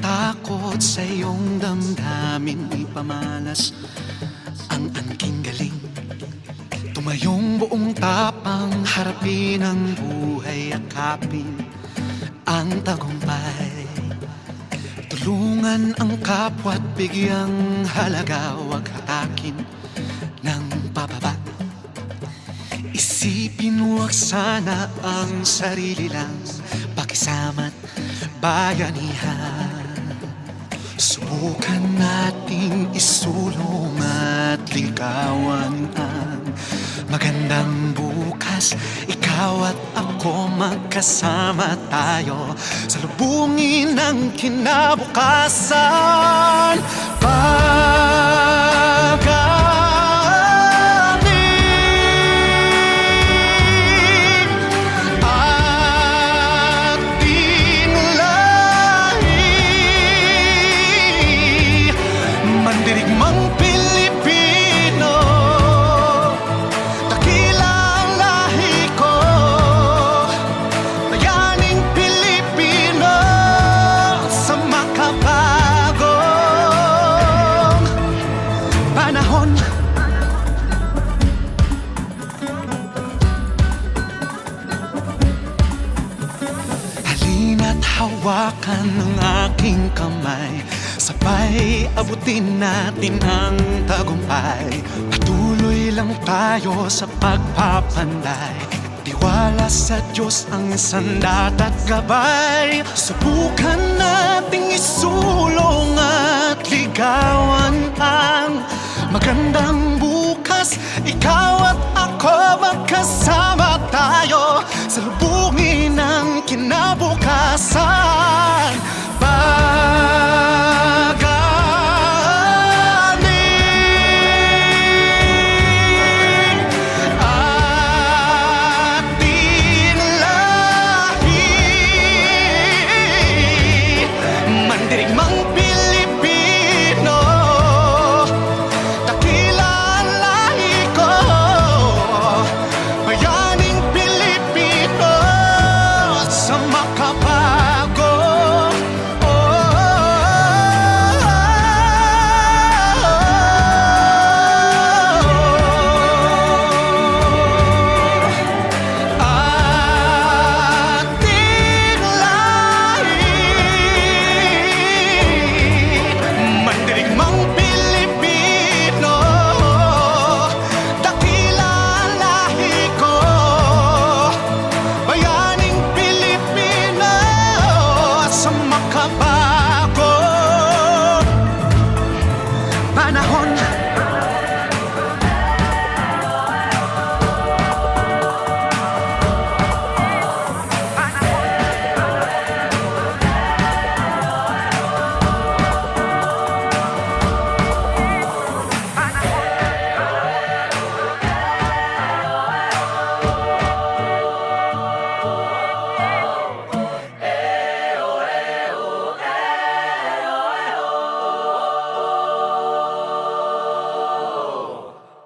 takot sa iyong damdamin, ipamalas ang angking galing. Tumayong buong tapang, harapin ang buhay, yakapin ang tagumpay. Tulungan ang kapwa't bigyang halaga, huwag hatakin ng pababa. Isipin huwag sana ang sarili lang, pakisama't bayanihan. Subukan nating isulong at ligawan ang magandang bukas. Ikaw at ako magkasama tayo, salubungin ang kinabukasan. Mandirigmang Pilipino, dakila ang lahi ko. Bayaning Pilipino sa makabagong panahon. Halina't hawakan ng aking kamay, sabay abutin natin ang tagumpay. Patuloy lang tayo sa pagpapanday, tiwala sa Diyos ang sandat at gabay. Subukan nating isulong at ligawan ang magandang bukas. Ikaw at ako magkasama tayo, salubungin ang kinabukasan.